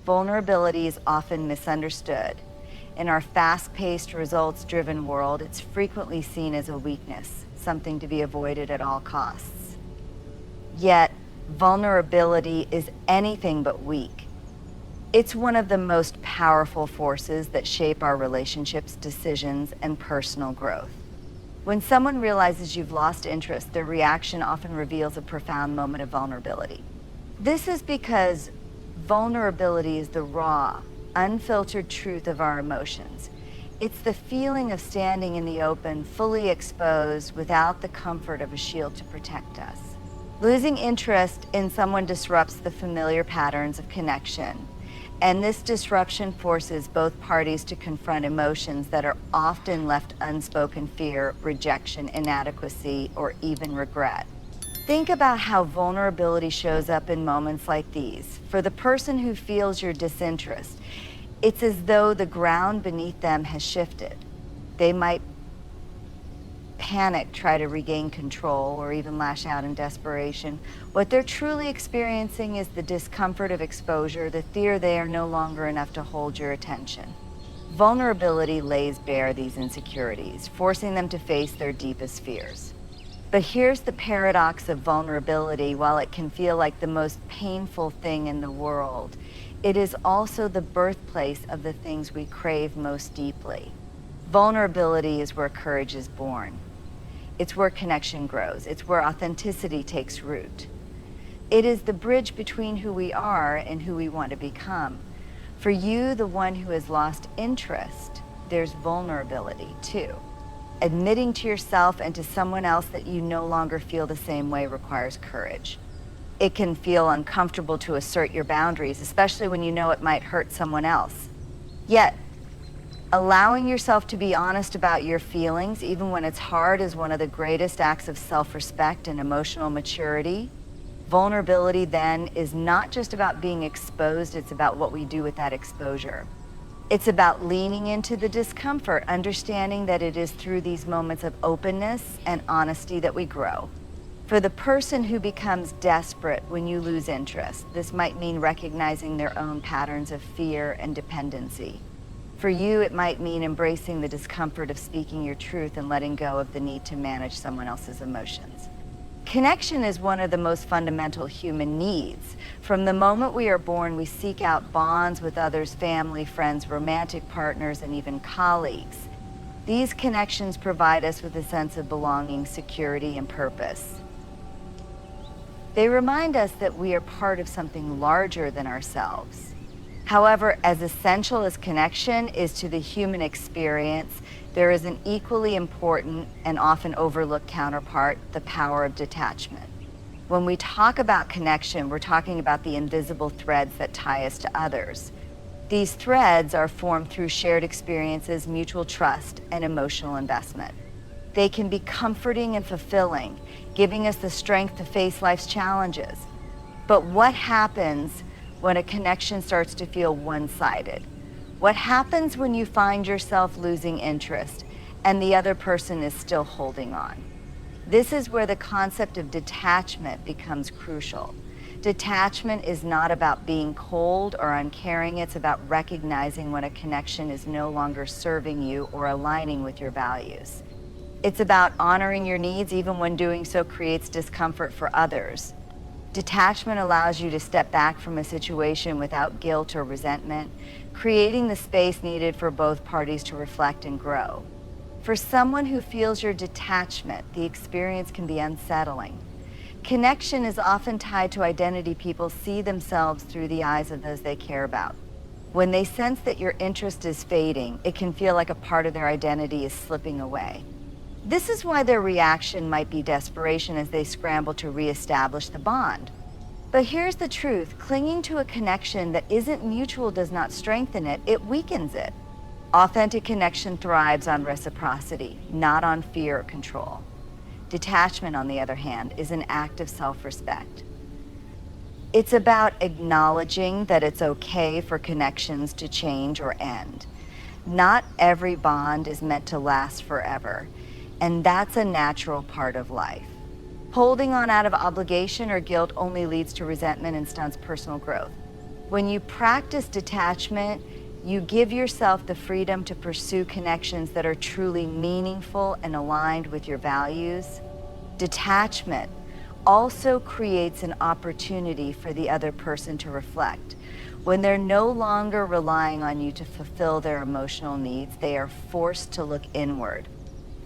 vulnerability is often misunderstood. In our fast-paced, results-driven world, it's frequently seen as a weakness, something to be avoided at all costs. Yet, vulnerability is anything but weak. It's one of the most powerful forces that shape our relationships, decisions, and personal growth. When someone realizes you've lost interest, their reaction often reveals a profound moment of vulnerability. This is because vulnerability is the raw, unfiltered truth of our emotions. It's the feeling of standing in the open, fully exposed, without the comfort of a shield to protect us. Losing interest in someone disrupts the familiar patterns of connection, and this disruption forces both parties to confront emotions that are often left unspoken: fear, rejection, inadequacy, or even regret. Think about how vulnerability shows up in moments like these. For the person who feels your disinterest, it's as though the ground beneath them has shifted. They might panic, try to regain control, or even lash out in desperation. What they're truly experiencing is the discomfort of exposure, the fear they are no longer enough to hold your attention. Vulnerability lays bare these insecurities, forcing them to face their deepest fears. But here's the paradox of vulnerability. While it can feel like the most painful thing in the world, it is also the birthplace of the things we crave most deeply. Vulnerability is where courage is born. It's where connection grows. It's where authenticity takes root. It is the bridge between who we are and who we want to become. For you, the one who has lost interest, there's vulnerability too. Admitting to yourself and to someone else that you no longer feel the same way requires courage. It can feel uncomfortable to assert your boundaries, especially when you know it might hurt someone else. Yet, allowing yourself to be honest about your feelings, even when it's hard, is one of the greatest acts of self-respect and emotional maturity. Vulnerability, then, is not just about being exposed, it's about what we do with that exposure. It's about leaning into the discomfort, understanding that it is through these moments of openness and honesty that we grow. For the person who becomes desperate when you lose interest, this might mean recognizing their own patterns of fear and dependency. For you, it might mean embracing the discomfort of speaking your truth and letting go of the need to manage someone else's emotions. Connection is one of the most fundamental human needs. From the moment we are born, we seek out bonds with others, family, friends, romantic partners, and even colleagues. These connections provide us with a sense of belonging, security, and purpose. They remind us that we are part of something larger than ourselves. However, as essential as connection is to the human experience, there is an equally important and often overlooked counterpart: the power of detachment. When we talk about connection, we're talking about the invisible threads that tie us to others. These threads are formed through shared experiences, mutual trust, and emotional investment. They can be comforting and fulfilling, giving us the strength to face life's challenges. But what happens when a connection starts to feel one-sided? What happens when you find yourself losing interest and the other person is still holding on? This is where the concept of detachment becomes crucial. Detachment is not about being cold or uncaring. It's about recognizing when a connection is no longer serving you or aligning with your values. It's about honoring your needs even when doing so creates discomfort for others. Detachment allows you to step back from a situation without guilt or resentment, creating the space needed for both parties to reflect and grow. For someone who feels your detachment, the experience can be unsettling. Connection is often tied to identity. People see themselves through the eyes of those they care about. When they sense that your interest is fading, it can feel like a part of their identity is slipping away. This is why their reaction might be desperation as they scramble to reestablish the bond. But here's the truth: clinging to a connection that isn't mutual does not strengthen it, it weakens it. Authentic connection thrives on reciprocity, not on fear or control. Detachment, on the other hand, is an act of self-respect. It's about acknowledging that it's okay for connections to change or end. Not every bond is meant to last forever, and that's a natural part of life. Holding on out of obligation or guilt only leads to resentment and stunts personal growth. When you practice detachment, you give yourself the freedom to pursue connections that are truly meaningful and aligned with your values. Detachment also creates an opportunity for the other person to reflect. When they're no longer relying on you to fulfill their emotional needs, they are forced to look inward.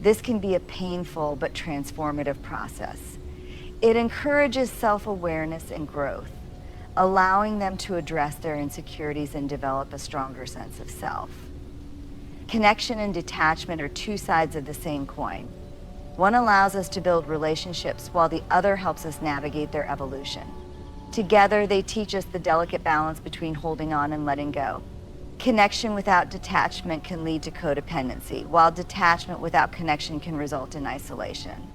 This can be a painful but transformative process. It encourages self-awareness and growth, allowing them to address their insecurities and develop a stronger sense of self. Connection and detachment are two sides of the same coin. One allows us to build relationships while the other helps us navigate their evolution. Together, they teach us the delicate balance between holding on and letting go. Connection without detachment can lead to codependency, while detachment without connection can result in isolation.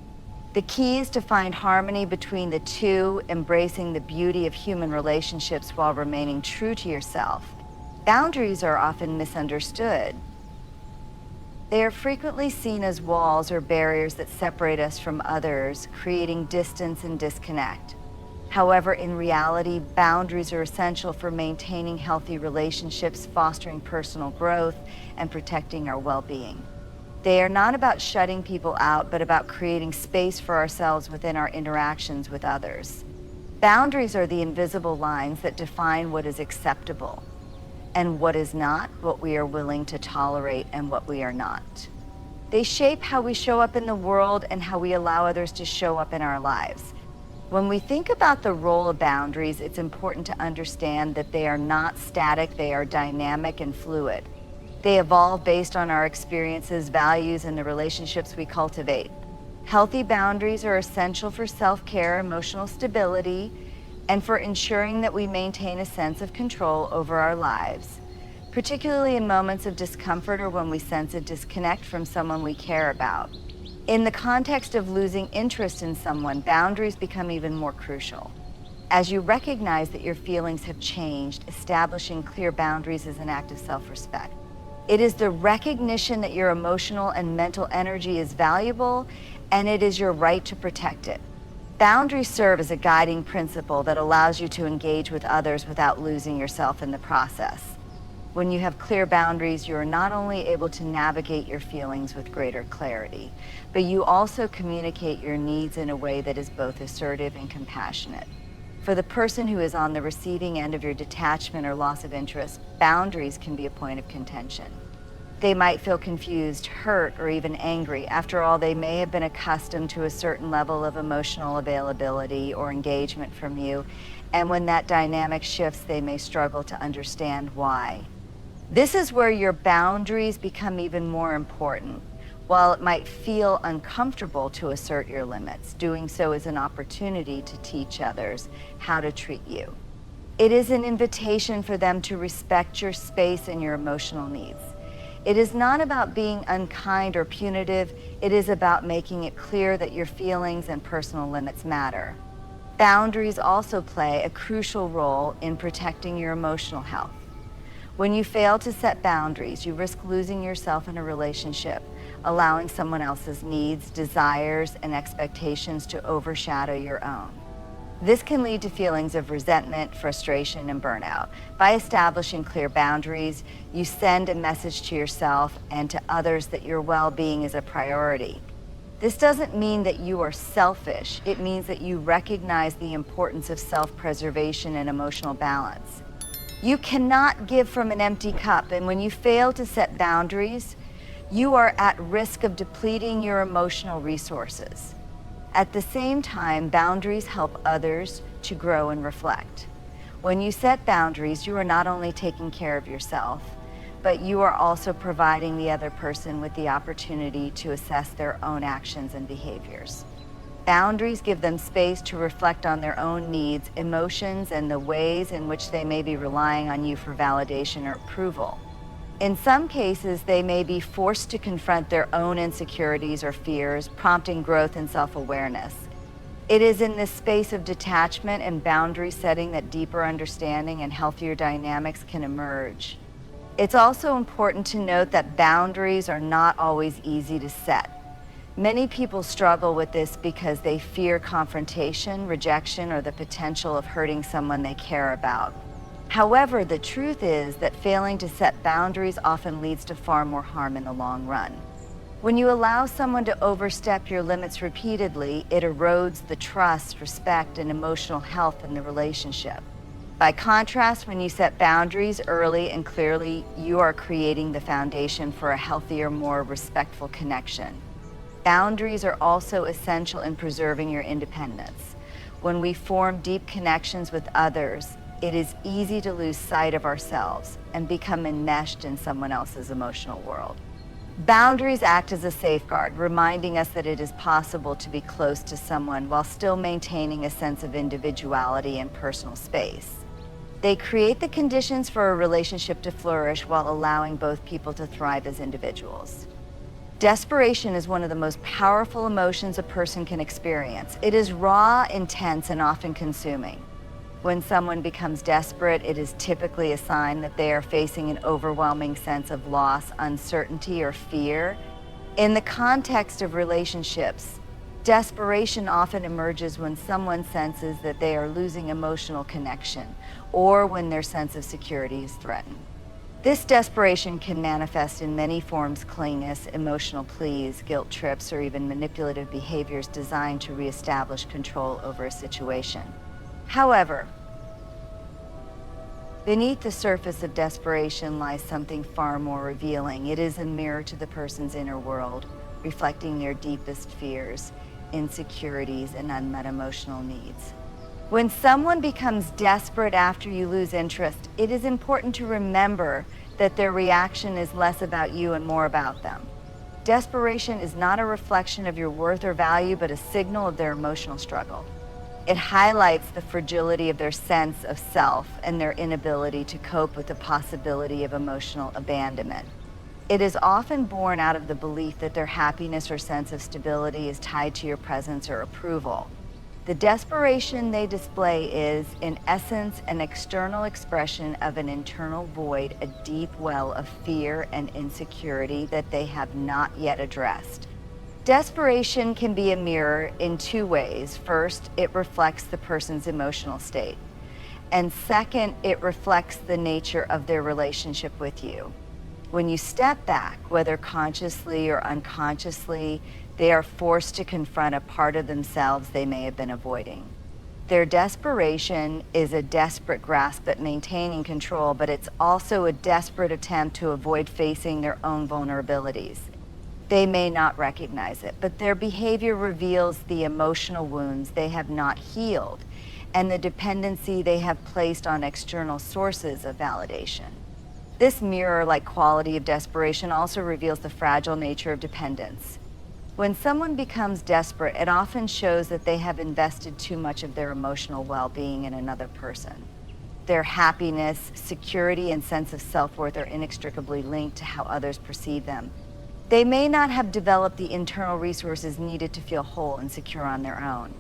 The key is to find harmony between the two, embracing the beauty of human relationships while remaining true to yourself. Boundaries are often misunderstood. They are frequently seen as walls or barriers that separate us from others, creating distance and disconnect. However, in reality, boundaries are essential for maintaining healthy relationships, fostering personal growth, and protecting our well-being. They are not about shutting people out, but about creating space for ourselves within our interactions with others. Boundaries are the invisible lines that define what is acceptable and what is not, what we are willing to tolerate and what we are not. They shape how we show up in the world and how we allow others to show up in our lives. When we think about the role of boundaries, it's important to understand that they are not static, they are dynamic and fluid. They evolve based on our experiences, values, and the relationships we cultivate. Healthy boundaries are essential for self-care, emotional stability, and for ensuring that we maintain a sense of control over our lives, particularly in moments of discomfort or when we sense a disconnect from someone we care about. In the context of losing interest in someone, boundaries become even more crucial. As you recognize that your feelings have changed, establishing clear boundaries is an act of self-respect. It is the recognition that your emotional and mental energy is valuable, and it is your right to protect it. Boundaries serve as a guiding principle that allows you to engage with others without losing yourself in the process. When you have clear boundaries, you are not only able to navigate your feelings with greater clarity, but you also communicate your needs in a way that is both assertive and compassionate. For the person who is on the receiving end of your detachment or loss of interest, boundaries can be a point of contention. They might feel confused, hurt, or even angry. After all, they may have been accustomed to a certain level of emotional availability or engagement from you, and when that dynamic shifts, they may struggle to understand why. This is where your boundaries become even more important. While it might feel uncomfortable to assert your limits, doing so is an opportunity to teach others how to treat you. It is an invitation for them to respect your space and your emotional needs. It is not about being unkind or punitive. It is about making it clear that your feelings and personal limits matter. Boundaries also play a crucial role in protecting your emotional health. When you fail to set boundaries, you risk losing yourself in a relationship, allowing someone else's needs, desires, and expectations to overshadow your own. This can lead to feelings of resentment, frustration, and burnout. By establishing clear boundaries, you send a message to yourself and to others that your well-being is a priority. This doesn't mean that you are selfish. It means that you recognize the importance of self-preservation and emotional balance. You cannot give from an empty cup, and when you fail to set boundaries, you are at risk of depleting your emotional resources. At the same time, boundaries help others to grow and reflect. When you set boundaries, you are not only taking care of yourself, but you are also providing the other person with the opportunity to assess their own actions and behaviors. Boundaries give them space to reflect on their own needs, emotions, and the ways in which they may be relying on you for validation or approval. In some cases, they may be forced to confront their own insecurities or fears, prompting growth and self-awareness. It is in this space of detachment and boundary setting that deeper understanding and healthier dynamics can emerge. It's also important to note that boundaries are not always easy to set. Many people struggle with this because they fear confrontation, rejection, or the potential of hurting someone they care about. However, the truth is that failing to set boundaries often leads to far more harm in the long run. When you allow someone to overstep your limits repeatedly, it erodes the trust, respect, and emotional health in the relationship. By contrast, when you set boundaries early and clearly, you are creating the foundation for a healthier, more respectful connection. Boundaries are also essential in preserving your independence. When we form deep connections with others, it is easy to lose sight of ourselves and become enmeshed in someone else's emotional world. Boundaries act as a safeguard, reminding us that it is possible to be close to someone while still maintaining a sense of individuality and personal space. They create the conditions for a relationship to flourish while allowing both people to thrive as individuals. Desperation is one of the most powerful emotions a person can experience. It is raw, intense, and often consuming. When someone becomes desperate, it is typically a sign that they are facing an overwhelming sense of loss, uncertainty, or fear. In the context of relationships, desperation often emerges when someone senses that they are losing emotional connection or when their sense of security is threatened. This desperation can manifest in many forms: clinginess, emotional pleas, guilt trips, or even manipulative behaviors designed to reestablish control over a situation. However, beneath the surface of desperation lies something far more revealing. It is a mirror to the person's inner world, reflecting their deepest fears, insecurities, and unmet emotional needs. When someone becomes desperate after you lose interest, it is important to remember that their reaction is less about you and more about them. Desperation is not a reflection of your worth or value, but a signal of their emotional struggle. It highlights the fragility of their sense of self and their inability to cope with the possibility of emotional abandonment. It is often born out of the belief that their happiness or sense of stability is tied to your presence or approval. The desperation they display is, in essence, an external expression of an internal void, a deep well of fear and insecurity that they have not yet addressed. Desperation can be a mirror in two ways. First, it reflects the person's emotional state. And second, it reflects the nature of their relationship with you. When you step back, whether consciously or unconsciously, they are forced to confront a part of themselves they may have been avoiding. Their desperation is a desperate grasp at maintaining control, but it's also a desperate attempt to avoid facing their own vulnerabilities. They may not recognize it, but their behavior reveals the emotional wounds they have not healed and the dependency they have placed on external sources of validation. This mirror-like quality of desperation also reveals the fragile nature of dependence. When someone becomes desperate, it often shows that they have invested too much of their emotional well-being in another person. Their happiness, security, and sense of self-worth are inextricably linked to how others perceive them. They may not have developed the internal resources needed to feel whole and secure on their own.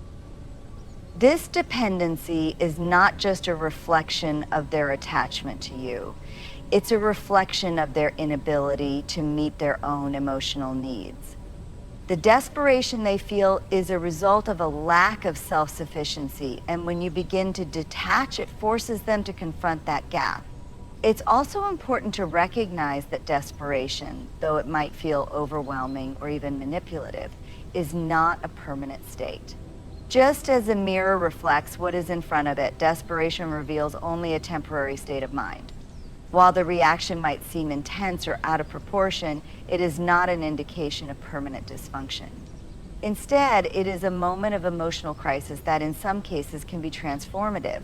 This dependency is not just a reflection of their attachment to you. It's a reflection of their inability to meet their own emotional needs. The desperation they feel is a result of a lack of self-sufficiency, and when you begin to detach, it forces them to confront that gap. It's also important to recognize that desperation, though it might feel overwhelming or even manipulative, is not a permanent state. Just as a mirror reflects what is in front of it, desperation reveals only a temporary state of mind. While the reaction might seem intense or out of proportion, it is not an indication of permanent dysfunction. Instead, it is a moment of emotional crisis that in some cases can be transformative.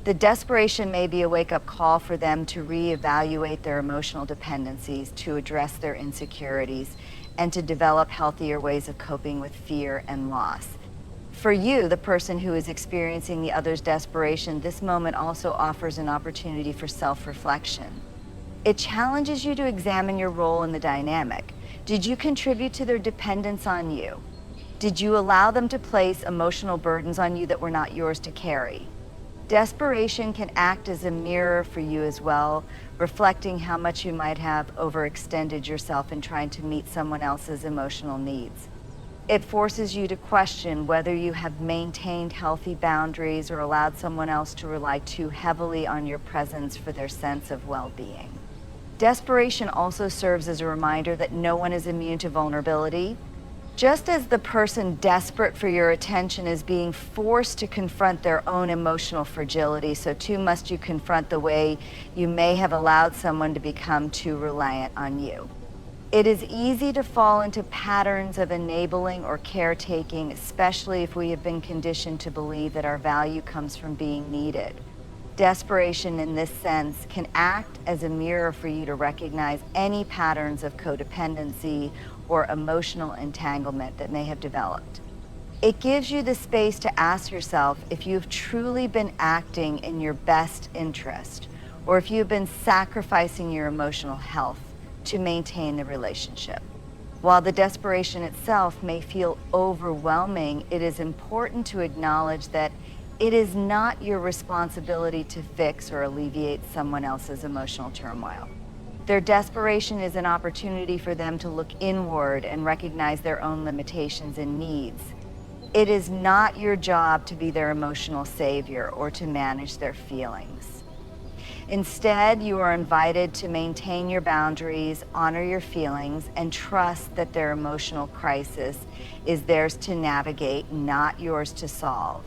The desperation may be a wake-up call for them to reevaluate their emotional dependencies, to address their insecurities, and to develop healthier ways of coping with fear and loss. For you, the person who is experiencing the other's desperation, this moment also offers an opportunity for self-reflection. It challenges you to examine your role in the dynamic. Did you contribute to their dependence on you? Did you allow them to place emotional burdens on you that were not yours to carry? Desperation can act as a mirror for you as well, reflecting how much you might have overextended yourself in trying to meet someone else's emotional needs. It forces you to question whether you have maintained healthy boundaries or allowed someone else to rely too heavily on your presence for their sense of well-being. Desperation also serves as a reminder that no one is immune to vulnerability. Just as the person desperate for your attention is being forced to confront their own emotional fragility, so too must you confront the way you may have allowed someone to become too reliant on you. It is easy to fall into patterns of enabling or caretaking, especially if we have been conditioned to believe that our value comes from being needed. Desperation in this sense can act as a mirror for you to recognize any patterns of codependency or emotional entanglement that may have developed. It gives you the space to ask yourself if you've truly been acting in your best interest, or if you've been sacrificing your emotional health to maintain the relationship. While the desperation itself may feel overwhelming, it is important to acknowledge that it is not your responsibility to fix or alleviate someone else's emotional turmoil. Their desperation is an opportunity for them to look inward and recognize their own limitations and needs. It is not your job to be their emotional savior or to manage their feelings. Instead, you are invited to maintain your boundaries, honor your feelings, and trust that their emotional crisis is theirs to navigate, not yours to solve.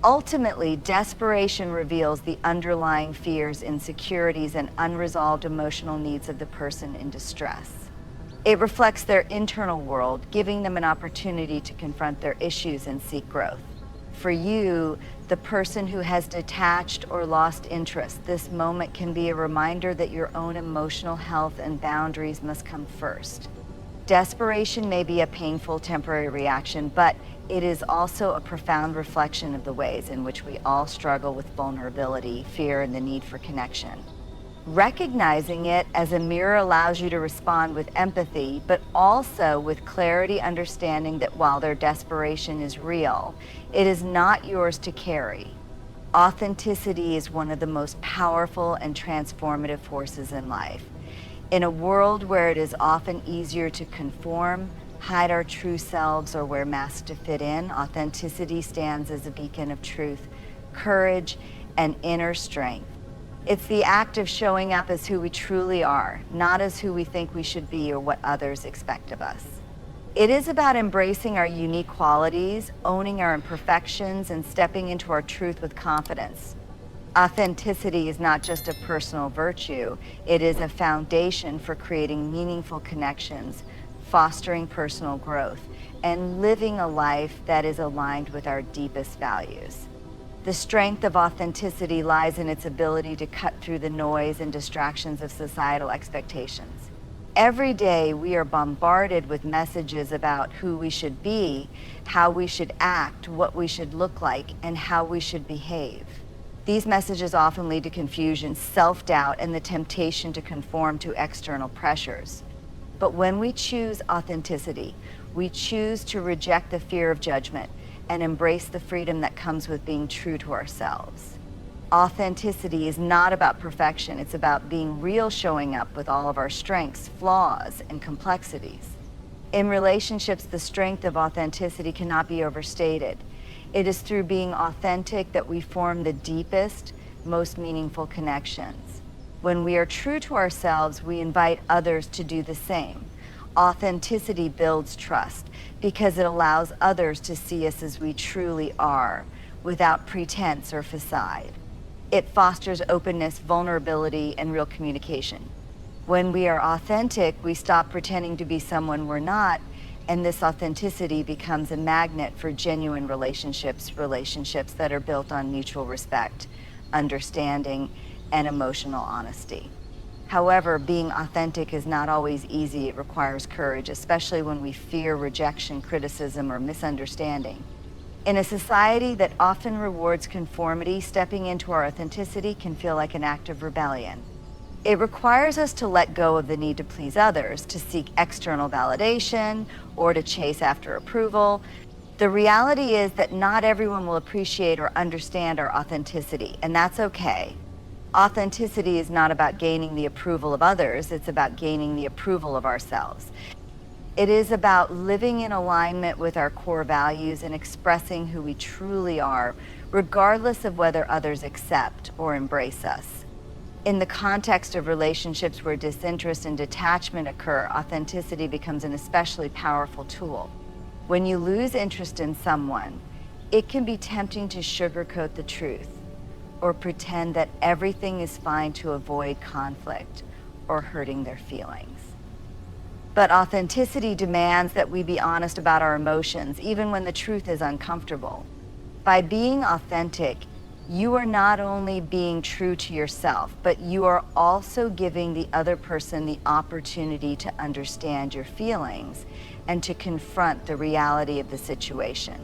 Ultimately, desperation reveals the underlying fears, insecurities, and unresolved emotional needs of the person in distress. It reflects their internal world, giving them an opportunity to confront their issues and seek growth. For you, the person who has detached or lost interest, this moment can be a reminder that your own emotional health and boundaries must come first. Desperation may be a painful temporary reaction, but it is also a profound reflection of the ways in which we all struggle with vulnerability, fear, and the need for connection. Recognizing it as a mirror allows you to respond with empathy, but also with clarity, understanding that while their desperation is real, it is not yours to carry. Authenticity is one of the most powerful and transformative forces in life. In a world where it is often easier to conform, hide our true selves, or wear masks to fit in, authenticity stands as a beacon of truth, courage, and inner strength. It's the act of showing up as who we truly are, not as who we think we should be or what others expect of us. It is about embracing our unique qualities, owning our imperfections, and stepping into our truth with confidence. Authenticity is not just a personal virtue, it is a foundation for creating meaningful connections, fostering personal growth, and living a life that is aligned with our deepest values. The strength of authenticity lies in its ability to cut through the noise and distractions of societal expectations. Every day, we are bombarded with messages about who we should be, how we should act, what we should look like, and how we should behave. These messages often lead to confusion, self-doubt, and the temptation to conform to external pressures. But when we choose authenticity, we choose to reject the fear of judgment and embrace the freedom that comes with being true to ourselves. Authenticity is not about perfection, it's about being real, showing up with all of our strengths, flaws, and complexities. In relationships, the strength of authenticity cannot be overstated. It is through being authentic that we form the deepest, most meaningful connections. When we are true to ourselves, we invite others to do the same. Authenticity builds trust because it allows others to see us as we truly are, without pretense or facade. It fosters openness, vulnerability, and real communication. When we are authentic, we stop pretending to be someone we're not, and this authenticity becomes a magnet for genuine relationships that are built on mutual respect, understanding, and emotional honesty. However, being authentic is not always easy. It requires courage, especially when we fear rejection, criticism, or misunderstanding. In a society that often rewards conformity, stepping into our authenticity can feel like an act of rebellion. It requires us to let go of the need to please others, to seek external validation, or to chase after approval. The reality is that not everyone will appreciate or understand our authenticity, and that's okay. Authenticity is not about gaining the approval of others, it's about gaining the approval of ourselves. It is about living in alignment with our core values and expressing who we truly are, regardless of whether others accept or embrace us. In the context of relationships where disinterest and detachment occur, authenticity becomes an especially powerful tool. When you lose interest in someone, it can be tempting to sugarcoat the truth or pretend that everything is fine to avoid conflict or hurting their feelings. But authenticity demands that we be honest about our emotions, even when the truth is uncomfortable. By being authentic, you are not only being true to yourself, but you are also giving the other person the opportunity to understand your feelings and to confront the reality of the situation.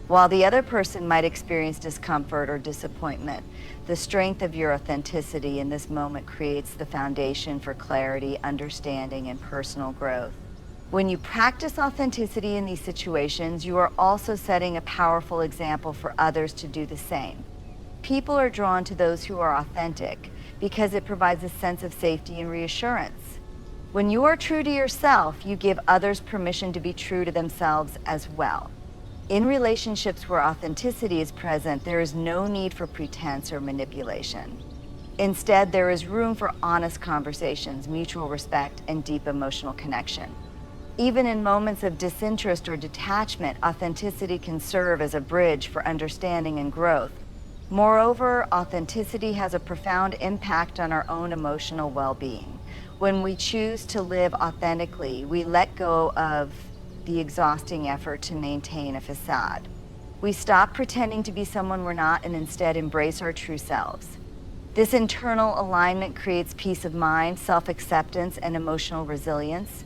While the other person might experience discomfort or disappointment, the strength of your authenticity in this moment creates the foundation for clarity, understanding, and personal growth. When you practice authenticity in these situations, you are also setting a powerful example for others to do the same. People are drawn to those who are authentic because it provides a sense of safety and reassurance. When you are true to yourself, you give others permission to be true to themselves as well. In relationships where authenticity is present, there is no need for pretense or manipulation. Instead, there is room for honest conversations, mutual respect, and deep emotional connection. Even in moments of disinterest or detachment, authenticity can serve as a bridge for understanding and growth. Moreover, authenticity has a profound impact on our own emotional well-being. When we choose to live authentically, we let go of the exhausting effort to maintain a facade. We stop pretending to be someone we're not and instead embrace our true selves. This internal alignment creates peace of mind, self-acceptance, and emotional resilience.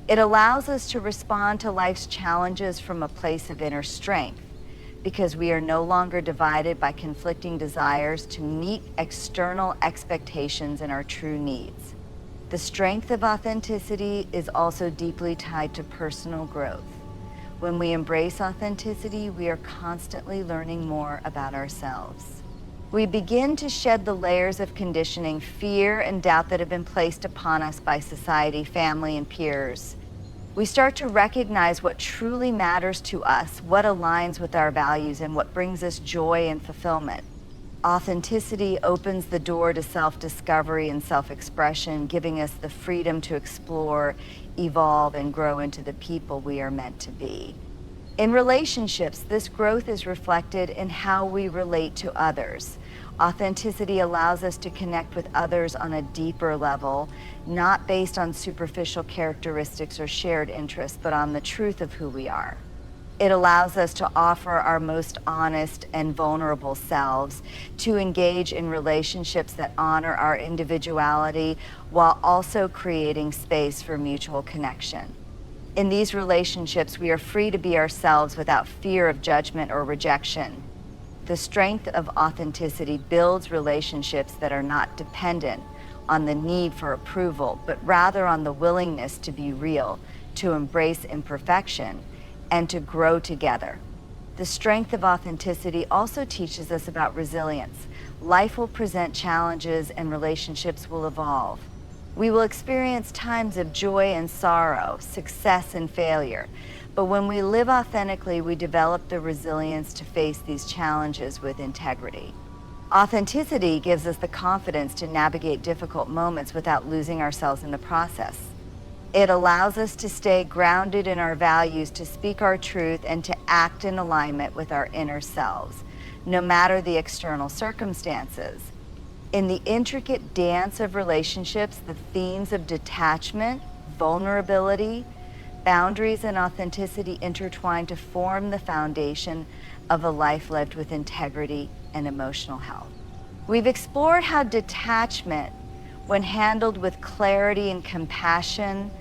It allows us to respond to life's challenges from a place of inner strength because we are no longer divided by conflicting desires to meet external expectations and our true needs. The strength of authenticity is also deeply tied to personal growth. When we embrace authenticity, we are constantly learning more about ourselves. We begin to shed the layers of conditioning, fear, and doubt that have been placed upon us by society, family, and peers. We start to recognize what truly matters to us, what aligns with our values, and what brings us joy and fulfillment. Authenticity opens the door to self-discovery and self-expression, giving us the freedom to explore, evolve, and grow into the people we are meant to be. In relationships, this growth is reflected in how we relate to others. Authenticity allows us to connect with others on a deeper level, not based on superficial characteristics or shared interests, but on the truth of who we are. It allows us to offer our most honest and vulnerable selves, to engage in relationships that honor our individuality while also creating space for mutual connection. In these relationships, we are free to be ourselves without fear of judgment or rejection. The strength of authenticity builds relationships that are not dependent on the need for approval, but rather on the willingness to be real, to embrace imperfection, and to grow together. The strength of authenticity also teaches us about resilience. Life will present challenges and relationships will evolve. We will experience times of joy and sorrow, success and failure. But when we live authentically, we develop the resilience to face these challenges with integrity. Authenticity gives us the confidence to navigate difficult moments without losing ourselves in the process. It allows us to stay grounded in our values, to speak our truth, and to act in alignment with our inner selves, no matter the external circumstances. In the intricate dance of relationships, the themes of detachment, vulnerability, boundaries, and authenticity intertwine to form the foundation of a life lived with integrity and emotional health. We've explored how detachment, when handled with clarity and compassion,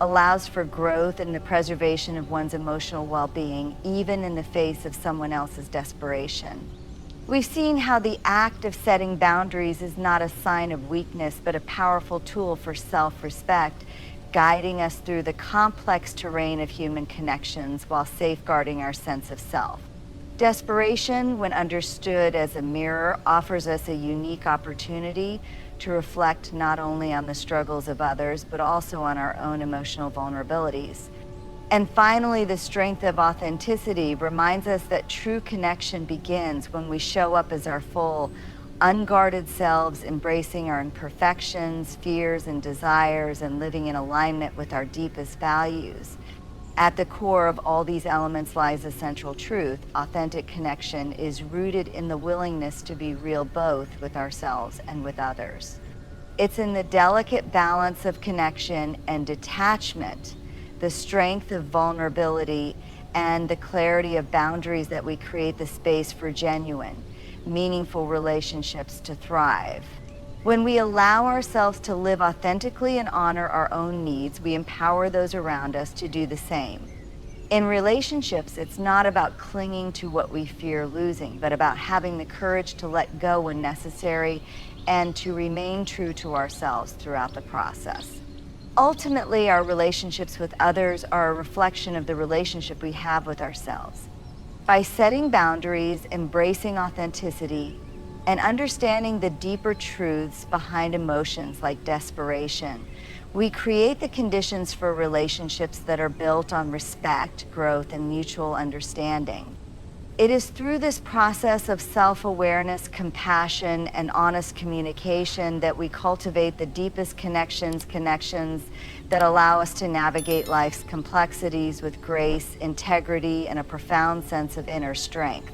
allows for growth and the preservation of one's emotional well-being, even in the face of someone else's desperation. We've seen how the act of setting boundaries is not a sign of weakness, but a powerful tool for self-respect, guiding us through the complex terrain of human connections while safeguarding our sense of self. Desperation, when understood as a mirror, offers us a unique opportunity to reflect not only on the struggles of others, but also on our own emotional vulnerabilities. And finally, the strength of authenticity reminds us that true connection begins when we show up as our full, unguarded selves, embracing our imperfections, fears, and desires, and living in alignment with our deepest values. At the core of all these elements lies a central truth. Authentic connection is rooted in the willingness to be real both with ourselves and with others. It's in the delicate balance of connection and detachment, the strength of vulnerability, and the clarity of boundaries that we create the space for genuine, meaningful relationships to thrive. When we allow ourselves to live authentically and honor our own needs, we empower those around us to do the same. In relationships, it's not about clinging to what we fear losing, but about having the courage to let go when necessary and to remain true to ourselves throughout the process. Ultimately, our relationships with others are a reflection of the relationship we have with ourselves. By setting boundaries, embracing authenticity, and understanding the deeper truths behind emotions like desperation, we create the conditions for relationships that are built on respect, growth, and mutual understanding. It is through this process of self-awareness, compassion, and honest communication that we cultivate the deepest connections that allow us to navigate life's complexities with grace, integrity, and a profound sense of inner strength.